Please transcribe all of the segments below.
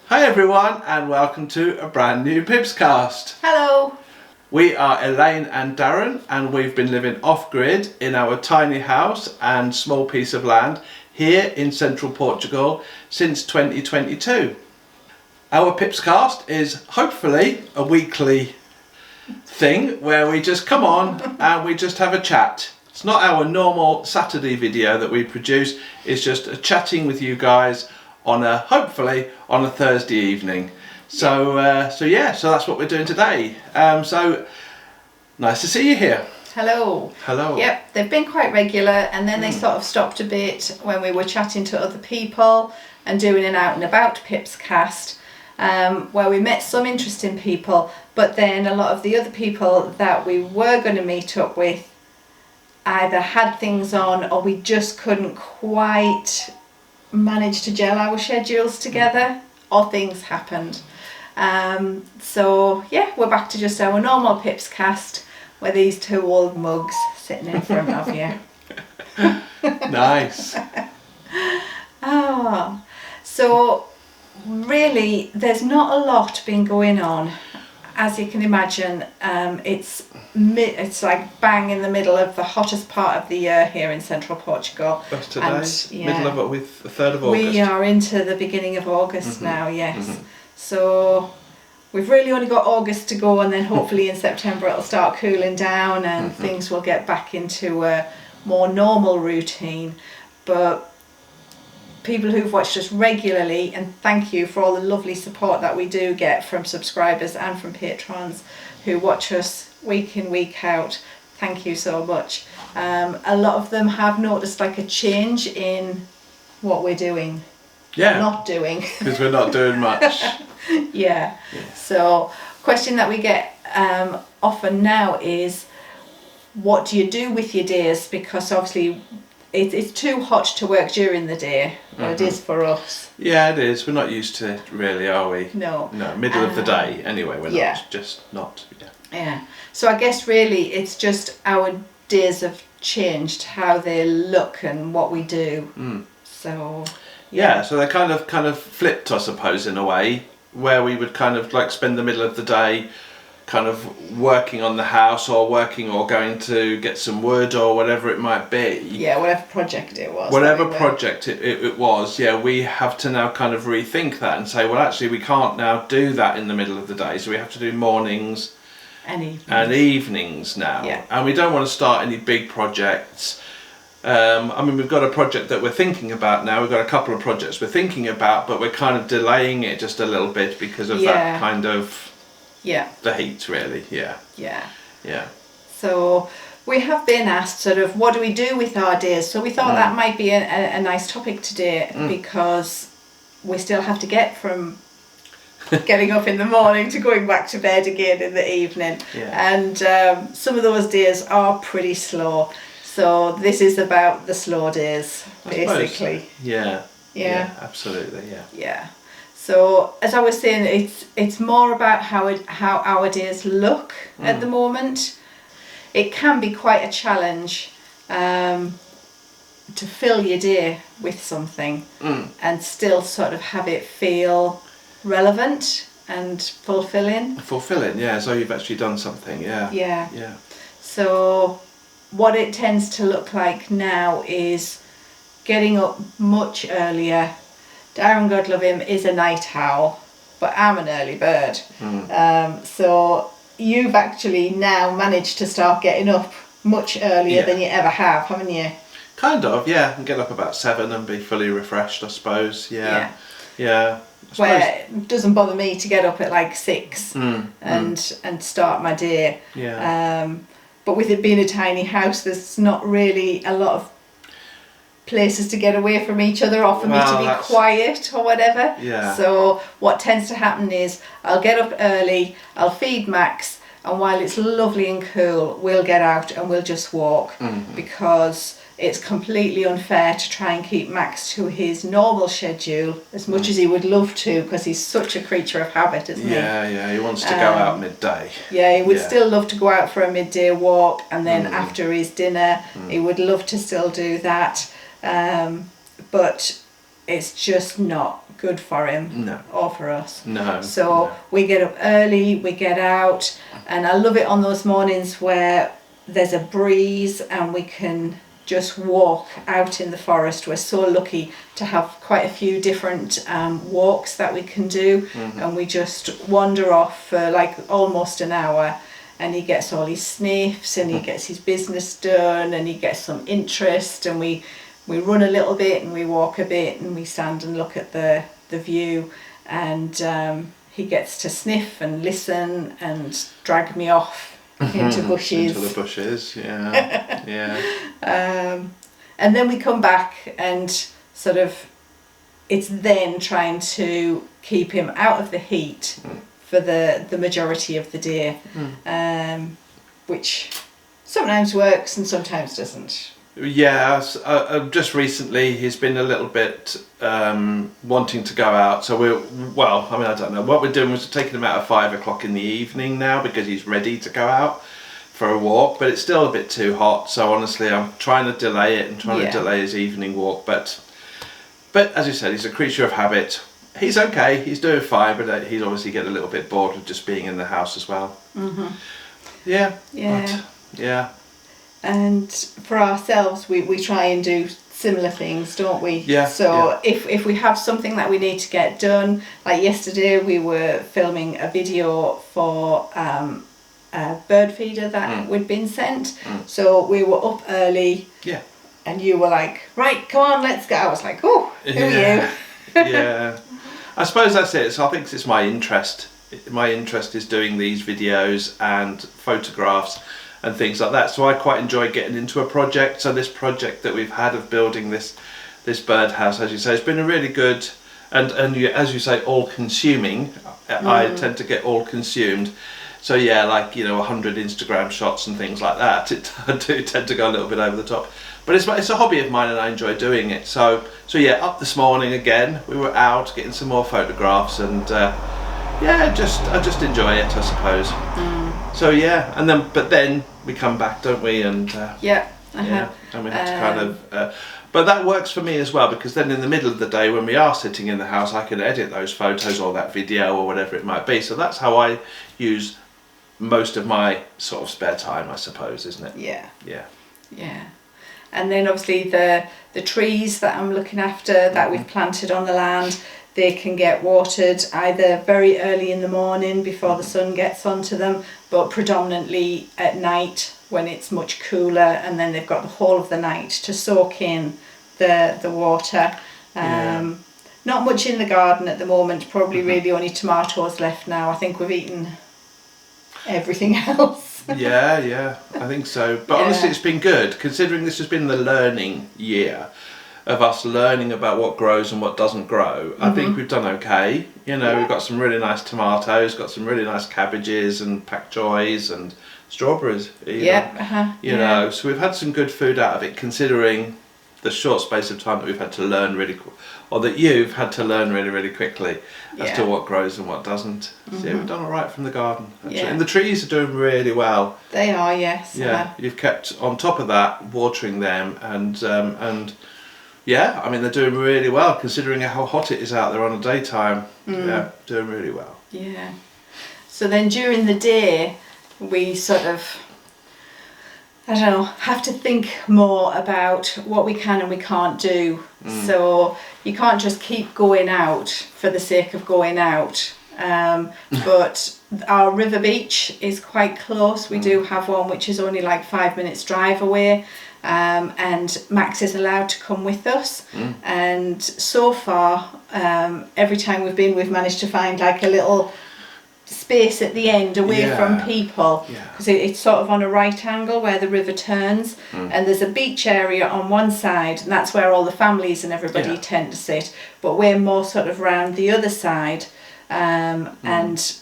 Hi everyone, and welcome to a brand new PiPsCast. Hello. We are Elaine and Darren, and we've been living off-grid in our tiny house and small piece of land here in Central Portugal since 2022. Our PiPsCast is hopefully a weekly thing where we just come on and we just have a chat. It's not our normal Saturday video that we produce, it's just a chatting with you guys hopefully on a Thursday evening. So that's what we're doing today. So nice to see you here. Hello. Hello. Yep, they've been quite regular, and then they sort of stopped a bit when we were chatting to other people and doing an out and about PiPsCast, where we met some interesting people, but then a lot of the other people that we were going to meet up with either had things on or we just couldn't quite manage to gel our schedules together, or things happened. So yeah, we're back to just our normal PiPsCast with these two old mugs sitting in front of you. Nice. So really there's not a lot been going on. As you can imagine, it's like bang in the middle of the hottest part of the year here in Central Portugal. That's today, middle of it, with the 3rd of August. We are into the beginning of August now, yes. So we've really only got August to go, and then hopefully in September it'll start cooling down and things will get back into a more normal routine. But people who've watched us regularly, and thank you for all the lovely support that we do get from subscribers and from patrons who watch us week in, week out. Thank you so much. A lot of them have noticed like a change in what we're doing. Yeah. Not doing. Because we're not doing much. Yeah. So, question that we get often now is, what do you do with your days? Because obviously it's too hot to work during the day. Well, it is for us. Yeah, it is. We're not used to it, really, are we? No. No, middle of the day, anyway. We're not. Yeah. So I guess really it's just our days have changed, how they look and what we do. So yeah, so they kind of flipped, I suppose, in a way, where we would kind of like spend the middle of the day kind of working on the house or going to get some wood or whatever it might be. Yeah, whatever project it was. Whatever project it was, yeah, we have to now kind of rethink that and say, well, actually we can't now do that in the middle of the day, so we have to do mornings and evenings now. Yeah. And we don't want to start any big projects. I mean, we've got a project that we're thinking about now. We've got a couple of projects we're thinking about, but we're kind of delaying it just a little bit because of that kind of the heat, really. Yeah. So we have been asked sort of, what do we do with our days? So we thought that might be a nice topic today, because we still have to get from getting up in the morning to going back to bed again in the evening. And some of those days are pretty slow. So this is about the slow days, basically. Yeah, absolutely, Yeah. So as I was saying, it's more about how our days look at the moment. It can be quite a challenge to fill your day with something and still sort of have it feel relevant and fulfilling. Fulfilling, yeah. So you've actually done something, yeah. So what it tends to look like now is getting up much earlier. Darren, God love him, is a night owl, but I'm an early bird. So you've actually now managed to start getting up much earlier than you ever have, haven't you? Kind of, yeah. And get up about 7 and be fully refreshed, I suppose. Yeah. Where it doesn't bother me to get up at like 6 and start my day. But with it being a tiny house, there's not really a lot of places to get away from each other or for me to be quiet or whatever. So what tends to happen is I'll get up early, I'll feed Max, and while it's lovely and cool, we'll get out and we'll just walk, because it's completely unfair to try and keep Max to his normal schedule as much as he would love to, because he's such a creature of habit, isn't he? Yeah, he wants to go out midday. Yeah, he would still love to go out for a midday walk, and then after his dinner he would love to still do that. But it's just not good for him. No. Or for us. No. So we get up early, we get out, and I love it on those mornings where there's a breeze and we can just walk out in the forest. We're so lucky to have quite a few different walks that we can do, and we just wander off for like almost an hour, and he gets all his sniffs and he gets his business done and he gets some interest, and we run a little bit and we walk a bit and we stand and look at the view, and he gets to sniff and listen and drag me off into bushes. Into the bushes, yeah. Yeah. And then we come back and sort of it's then trying to keep him out of the heat for the majority of the day, which sometimes works and sometimes doesn't. Yeah, just recently he's been a little bit wanting to go out. So I don't know. What we're doing is taking him out at 5 o'clock in the evening now because he's ready to go out for a walk. But it's still a bit too hot. So honestly, I'm trying to delay it and trying to delay his evening walk. But as you said, he's a creature of habit. He's okay. He's doing fine. But he's obviously getting a little bit bored of just being in the house as well. Yeah. Yeah. Yeah. And for ourselves, we try and do similar things, don't we? Yeah. So if we have something that we need to get done, like yesterday we were filming a video for a bird feeder that we'd been sent. So we were up early. Yeah. And you were like, right, come on, let's go. I was like, oh, who are you? Yeah. I suppose that's it. So I think it's my interest. My interest is doing these videos and photographs and things like that. So I quite enjoy getting into a project. So this project that we've had of building this birdhouse, as you say, has been a really good and as you say, all consuming. I tend to get all consumed. So yeah, like 100 Instagram shots and things like that. I do tend to go a little bit over the top. But it's a hobby of mine and I enjoy doing it. So yeah, up this morning again, we were out getting some more photographs and I just enjoy it, I suppose. So yeah, but then we come back, don't we? And and we have to kind of. But that works for me as well because then in the middle of the day when we are sitting in the house, I can edit those photos or that video or whatever it might be. So that's how I use most of my sort of spare time, I suppose, isn't it? Yeah. Yeah. Yeah. And then obviously the trees that I'm looking after that we've planted on the land, they can get watered either very early in the morning before the sun gets onto them, but predominantly at night when it's much cooler, and then they've got the whole of the night to soak in the water. Not much in the garden at the moment, probably really only tomatoes left now. I think we've eaten everything else. Yeah, I think so. But honestly, it's been good considering this has been the learning year of us learning about what grows and what doesn't grow. I think we've done okay. We've got some really nice tomatoes, got some really nice cabbages and pak choys and strawberries. So we've had some good food out of it considering the short space of time that we've had to learn or that you've had to learn really, really quickly as to what grows and what doesn't. So we've done all right from the garden, actually. And the trees are doing really well. They are, yes. Yeah, you've kept on top of that, watering them and yeah, I mean they're doing really well considering how hot it is out there on a daytime. Yeah, doing really well. Yeah. So then during the day we sort of, I don't know, have to think more about what we can and we can't do. So you can't just keep going out for the sake of going out. But our river beach is quite close. We do have one which is only like 5 minutes drive away. And Max is allowed to come with us, and so far every time we've been we've managed to find like a little space at the end away from people because it's sort of on a right angle where the river turns, and there's a beach area on one side and that's where all the families and everybody tend to sit, but we're more sort of round the other side, and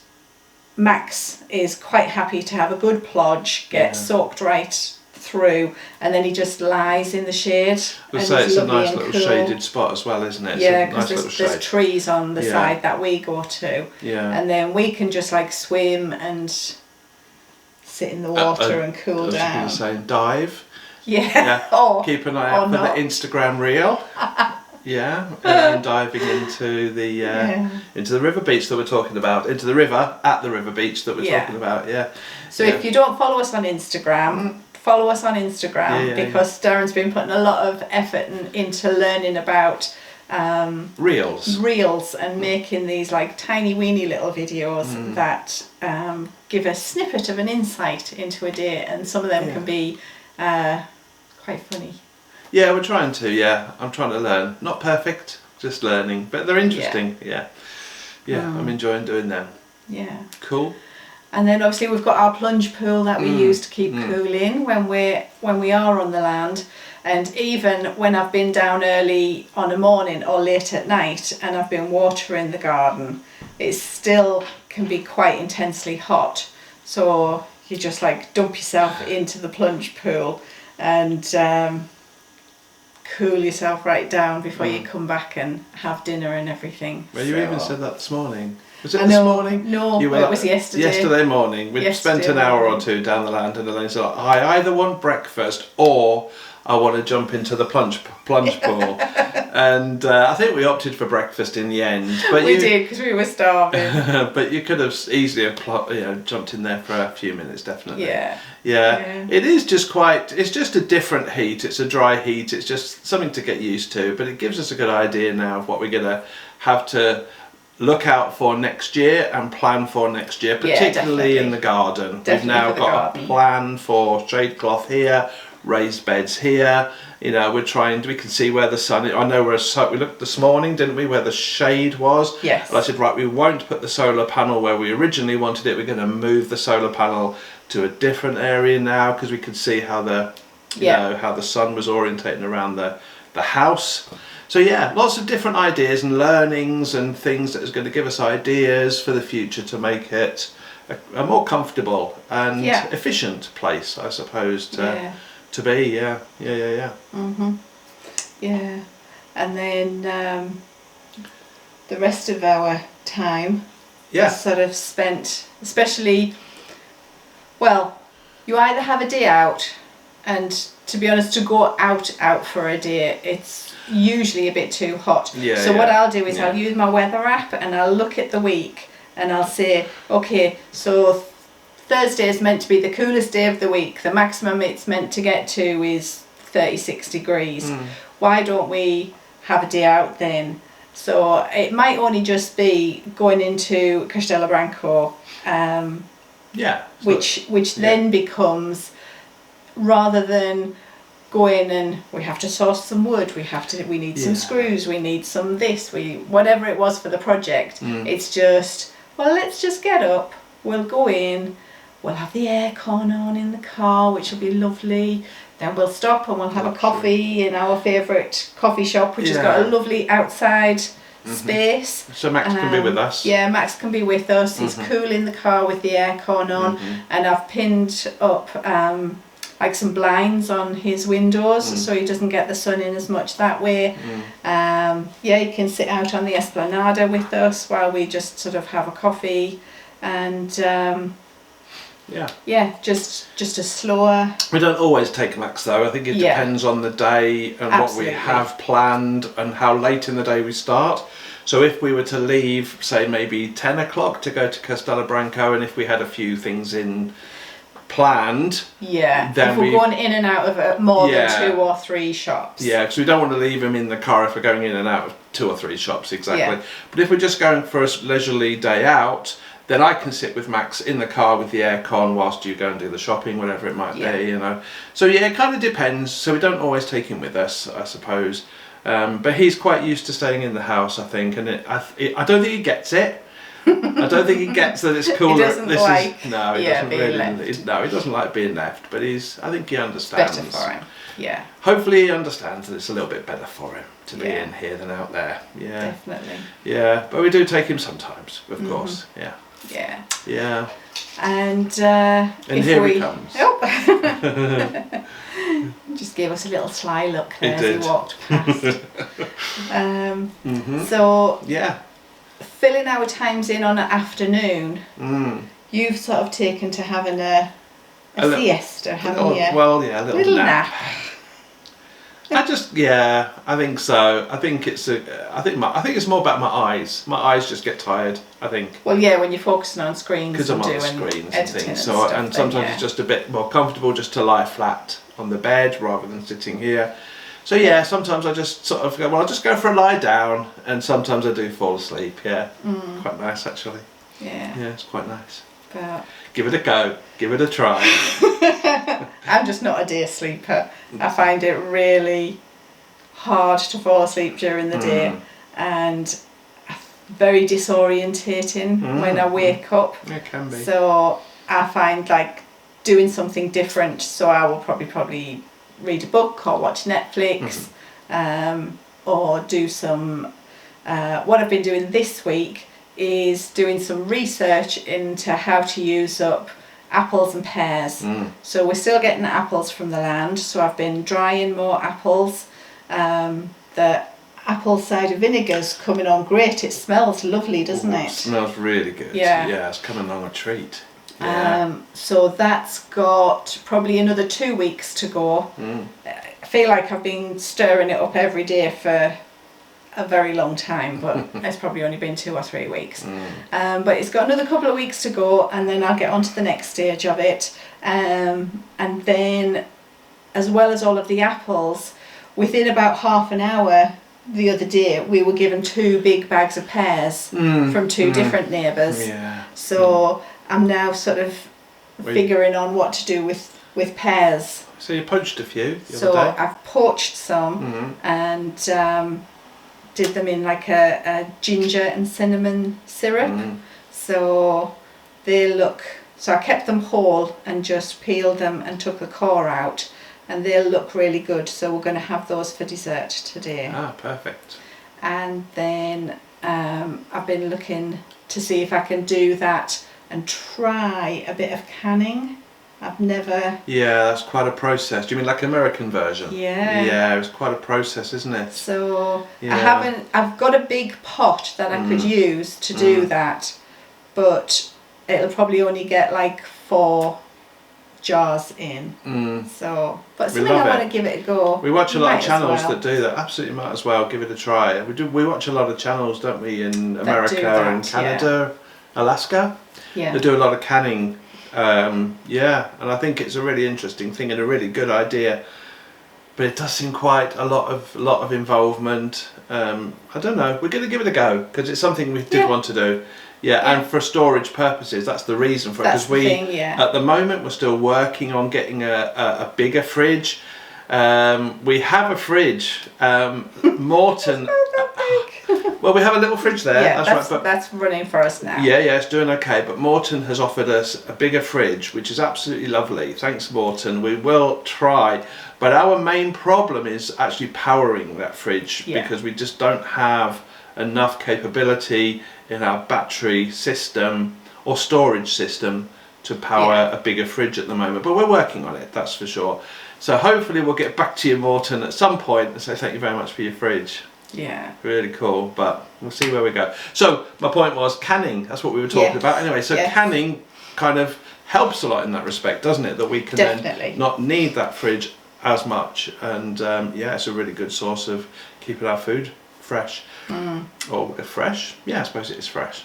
Max is quite happy to have a good plodge, get soaked right through, and then he just lies in the shade. It's a nice little shaded spot as well, isn't it? Yeah, because there's trees on the side that we go to, and then we can just like swim and sit in the water and cool down. I was going to say dive. Yeah. Keep an eye out for the Instagram reel. Yeah, and diving into the river beach that we're talking about, into the river at the river beach that we're talking about. Yeah. So if you don't follow us on Instagram, follow us on Instagram because Darren's been putting a lot of effort into learning about reels and making these like tiny weeny little videos that give a snippet of an insight into a day, and some of them can be quite funny. Yeah, we're trying to. Yeah, I'm trying to learn. Not perfect, just learning, but they're interesting. Yeah. I'm enjoying doing them. Yeah. Cool. And then obviously we've got our plunge pool that we use to keep cooling when we are on the land, and even when I've been down early on a morning or late at night and I've been watering the garden, it still can be quite intensely hot. So you just like dump yourself into the plunge pool and cool yourself right down before you come back and have dinner and everything. Well, you even said that this morning. Was it this morning? No, it was yesterday. Yesterday morning. We'd spent an hour or two down the land, and Elaine said, I either want breakfast or I want to jump into the plunge pool. And I think we opted for breakfast in the end. But we did, because we were starving. But you could have easily jumped in there for a few minutes, definitely. Yeah. It is just it's just a different heat. It's a dry heat. It's just something to get used to. But it gives us a good idea now of what we're going to have to look out for next year and plan for next year, particularly in the garden. We've now got a plan for shade cloth here, raised beds here. We can see where the sun is. I know we looked this morning, didn't we, where the shade was? Yes. And I said, right, we won't put the solar panel where we originally wanted it. We're going to move the solar panel to a different area now because we could see how how the sun was orientating around the house. So lots of different ideas and learnings and things that is going to give us ideas for the future to make it a more comfortable and efficient place, I suppose, to be. Yeah. Yeah, and then the rest of our time is sort of spent, especially, you either have a day out, and to be honest, to go out for a day, it's usually a bit too hot. What I'll do is I'll use my weather app and I'll look at the week and I'll say, okay, so Thursday is meant to be the coolest day of the week. The maximum it's meant to get to is 36 degrees. Why don't we have a day out then? So it might only just be going into Castelo Branco, which then becomes, rather than going and we have to source some wood, we need some screws, we need some whatever it was for the project. It's just, let's just get up, we'll go in, we'll have the aircon on in the car, which will be lovely. Then we'll stop and we'll have a coffee in our favourite coffee shop, which has got a lovely outside space. So Max can be with us. Yeah, Max can be with us. He's cool in the car with the aircon on, and I've pinned up like some blinds on his windows so he doesn't get the sun in as much that way. He can sit out on the esplanada with us while we just sort of have a coffee and just a slower. We don't always take Max though. I think it depends on the day and what we have planned and how late in the day we start. So if we were to leave, say maybe 10 o'clock to go to Castelo Branco, and if we had a few things planned, then if we're going in and out of more than 2 or 3 shops, because we don't want to leave him in the car if we're going in and out of 2 or 3 shops but if we're just going for a leisurely day out, then I can sit with Max in the car with the aircon whilst you go and do the shopping, whatever it might be, so it kind of depends. So we don't always take him with us, I suppose, but he's quite used to staying in the house, I think, and I don't think he gets it. I don't think he gets that it's cooler. He doesn't like he doesn't like being left, but I think he understands. Better for him. Yeah. Hopefully he understands that it's a little bit better for him to be in here than out there. Yeah. Definitely. Yeah, but we do take him sometimes, of course. Yeah. Yeah. Yeah. And here he comes. Just gave us a little sly look there as he walked past. So filling our times in on an afternoon, you've sort of taken to having a siesta, haven't you? Well, a little nap. I I think so. I think it's more about my eyes. My eyes just get tired, I think. Well, yeah, when you're focusing on screens because I'm on the screens and things. So and sometimes it's just a bit more comfortable just to lie flat on the bed rather than sitting here. So yeah, sometimes I just sort of go, well, I'll just go for a lie down, and sometimes I do fall asleep. Yeah, quite nice actually. Yeah, it's quite nice. But give it a go, give it a try. I'm just not a day sleeper. I find it really hard to fall asleep during the day, and very disorientating when I wake up. It can be. So I find like doing something different. So I will probably read a book or watch Netflix, or do some. What I've been doing this week is doing some research into how to use up apples and pears. So we're still getting apples from the land, so I've been drying more apples. The apple cider vinegar's coming on great. It smells lovely, doesn't it? It smells really good. Yeah, it's coming along a treat. So that's got probably another 2 weeks to go. I feel like I've been stirring it up every day for a very long time, but it's probably only been 2 or 3 weeks. But it's got another couple of weeks to go, and then I'll get on to the next stage of it. And then, as well as all of the apples, within about half an hour the other day, we were given 2 big bags of pears from 2 different neighbours. So I'm now sort of figuring on what to do with pears. So you poached a few the so other day? I've poached some and did them in like a ginger and cinnamon syrup. So they look, so I kept them whole and just peeled them and took the core out, and they'll look really good. So we're going to have those for dessert today. Perfect. And then I've been looking to see if I can do that and try a bit of canning. I've never... Yeah, that's quite a process. Do you mean like American version? Yeah. Yeah, it's quite a process, isn't it? So I've got a big pot that I could use to do that, but it'll probably only get like 4 jars in. So, but something I want to give it a go. We watch a lot of channels that do that. Absolutely, might as well give it a try. We watch a lot of channels, don't we, in America and Canada, Alaska. Yeah. They do a lot of canning. And I think it's a really interesting thing and a really good idea, but it does seem quite a lot of involvement. I don't know, we're going to give it a go because it's something we did want to do. And for storage purposes, that's the reason for it, because at the moment we're still working on getting a bigger fridge. We have a fridge, Morton. Well, we have a little fridge there. Yeah, that's right, but that's running for us now. Yeah, it's doing okay. But Morton has offered us a bigger fridge, which is absolutely lovely. Thanks, Morton. We will try. But our main problem is actually powering that fridge because we just don't have enough capability in our battery system or storage system to power a bigger fridge at the moment. But we're working on it, that's for sure. So hopefully we'll get back to you, Morton, at some point and say thank you very much for your fridge. Yeah. Really cool, but we'll see where we go. So my point was canning, that's what we were talking about anyway. So canning kind of helps a lot in that respect, doesn't it? That we can then not need that fridge as much. And it's a really good source of keeping our food fresh. Or fresh? Yeah, I suppose it is fresh.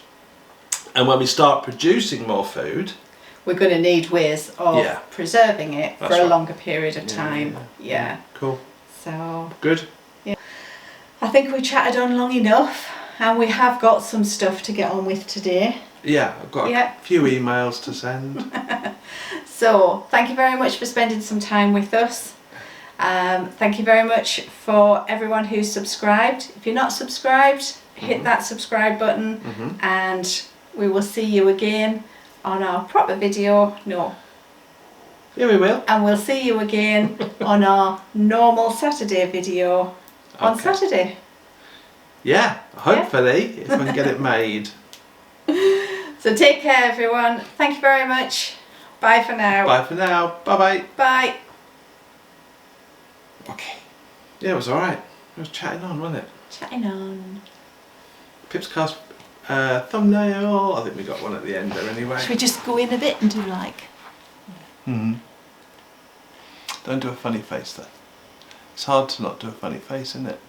And when we start producing more food, we're going to need ways of preserving it for a longer period of time. Yeah. Cool. So good. I think we chatted on long enough, and we have got some stuff to get on with today. Yeah, I've got a few emails to send. So, thank you very much for spending some time with us. Thank you very much for everyone who's subscribed. If you're not subscribed, hit that subscribe button, and we will see you again on our proper video. Yeah, we will. And we'll see you again on our normal Saturday video. On Saturday. Yeah, hopefully, if we can get it made. So take care, everyone. Thank you very much. Bye for now. Bye for now. Bye-bye. Bye. Okay. Yeah, it was alright. It was chatting on, wasn't it? Chatting on. PiPsCast thumbnail. I think we got one at the end there anyway. Should we just go in a bit and do like... Don't do a funny face there. It's hard to not do a funny face, isn't it?